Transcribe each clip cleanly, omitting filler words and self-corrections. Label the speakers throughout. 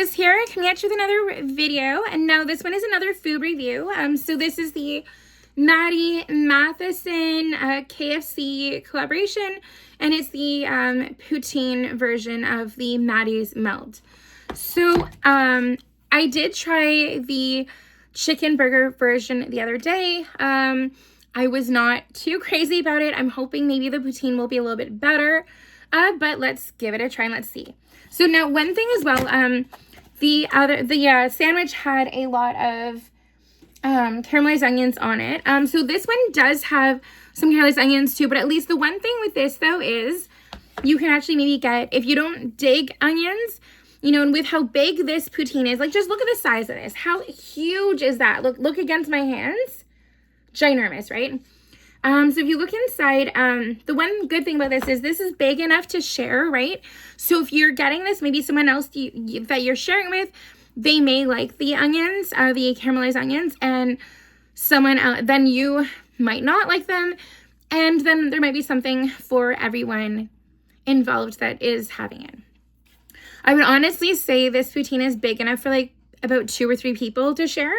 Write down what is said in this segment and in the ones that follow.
Speaker 1: Liz here, coming at you with another video, and now this one is another food review. So this is the Matty Matheson KFC collaboration, and it's the poutine version of the Matty's Melt. So I did try the chicken burger version the other day. I was not too crazy about it. I'm hoping maybe the poutine will be a little bit better, but let's give it a try and let's see. So now one thing as well, the sandwich had a lot of caramelized onions on it. So this one does have some caramelized onions too, but at least the one thing with this though is you can actually maybe get, if you don't dig onions, you know, and with how big this poutine is, like just look at the size of this. How huge is that? Look against my hands. Ginormous, right? So if you look inside, the one good thing about this is big enough to share, right? So if you're getting this, maybe someone else that you're sharing with, they may like the onions, the caramelized onions, and someone else, then you might not like them, and then there might be something for everyone involved that is having it. I would honestly say this poutine is big enough for like about 2 or 3 people to share.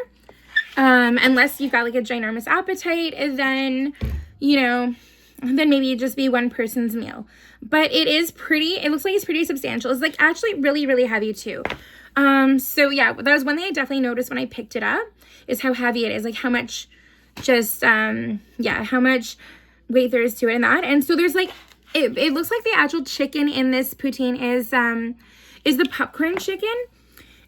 Speaker 1: Unless you've got like a ginormous appetite, then, you know, then maybe it'd just be one person's meal. But it looks like it's pretty substantial. It's like actually really, really heavy too. So yeah, that was one thing I definitely noticed when I picked it up, is how heavy it is, like how much how much weight there is to it and that. And so there's like, it looks like the actual chicken in this poutine is the popcorn chicken.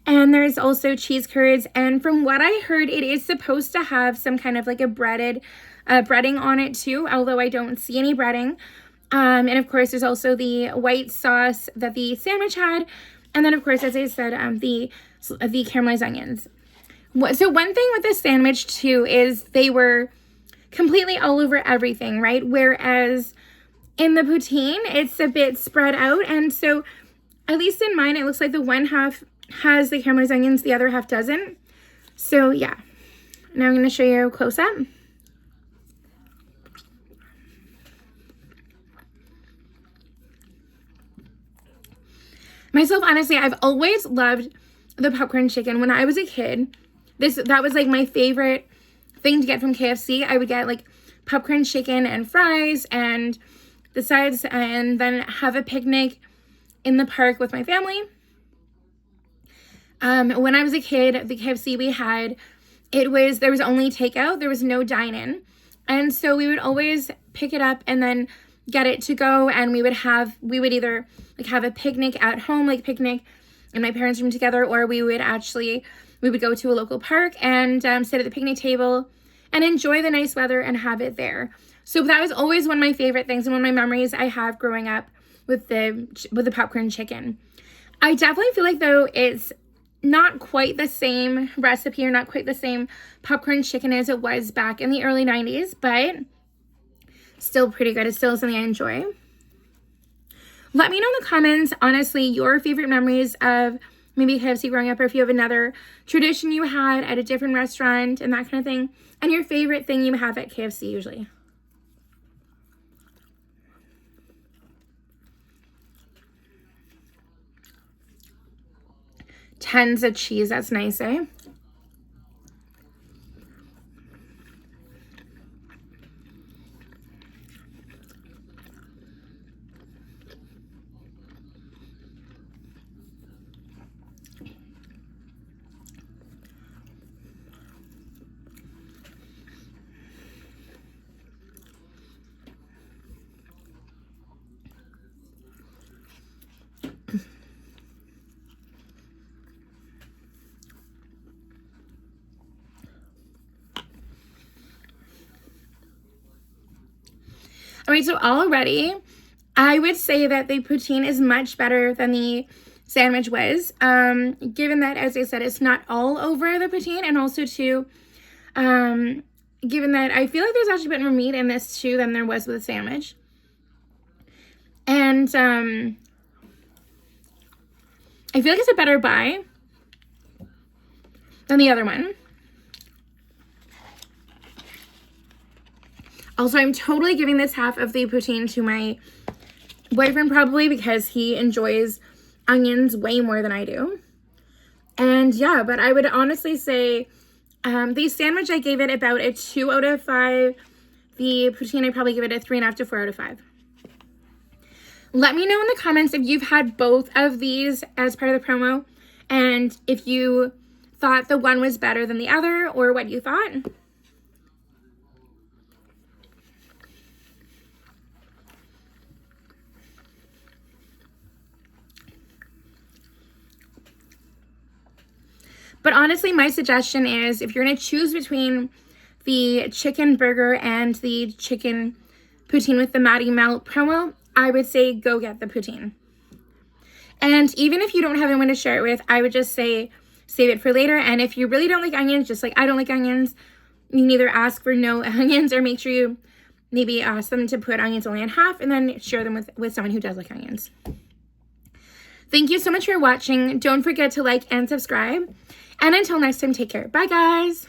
Speaker 1: And there's also cheese curds, and from what I heard, it is supposed to have some kind of like a breading on it too, although I don't see any breading. And of course, there's also the white sauce that the sandwich had, and then of course, as I said, the caramelized onions. So one thing with this sandwich too is they were completely all over everything, right? Whereas in the poutine, it's a bit spread out, and so at least in mine, it looks like the one half has the caramelized onions, the other half doesn't. So yeah, now I'm going to show you a close-up. Myself, honestly, I've always loved the popcorn chicken. When I was a kid, that was like my favorite thing to get from KFC. I would get like popcorn chicken and fries and the sides, and then have a picnic in the park with my family. When I was a kid, the KFC we had, there was only takeout, there was no dine-in. And so we would always pick it up and then get it to go, and we would either like have a picnic at home, like picnic in my parents' room together, or we would go to a local park and sit at the picnic table and enjoy the nice weather and have it there. So that was always one of my favorite things and one of my memories I have growing up with the popcorn chicken. I definitely feel like though it's not quite the same recipe or not quite the same popcorn chicken as it was back in the early 90s, but still pretty good. It's still something I enjoy. Let me know in the comments, honestly, your favorite memories of maybe KFC growing up, or if you have another tradition you had at a different restaurant and that kind of thing, and your favorite thing you have at KFC usually. Tons of cheese, that's nice, eh? All right, so already, I would say that the poutine is much better than the sandwich was, given that, as I said, it's not all over the poutine, and also too, given that I feel like there's actually a bit more meat in this too than there was with the sandwich. And I feel like it's a better buy than the other one. Also, I'm totally giving this half of the poutine to my boyfriend, probably because he enjoys onions way more than I do. And yeah, but I would honestly say the sandwich, I gave it about a 2 out of 5. The poutine, I probably give it a 3.5 to 4 out of 5. Let me know in the comments if you've had both of these as part of the promo and if you thought the one was better than the other or what you thought. But honestly, my suggestion is if you're going to choose between the chicken burger and the chicken poutine with the Matty Melt promo, I would say go get the poutine. And even if you don't have anyone to share it with, I would just say save it for later. And if you really don't like onions, just like I don't like onions, you can either ask for no onions or make sure you maybe ask them to put onions only in half and then share them with someone who does like onions. Thank you so much for watching. Don't forget to like and subscribe. And until next time, take care. Bye, guys.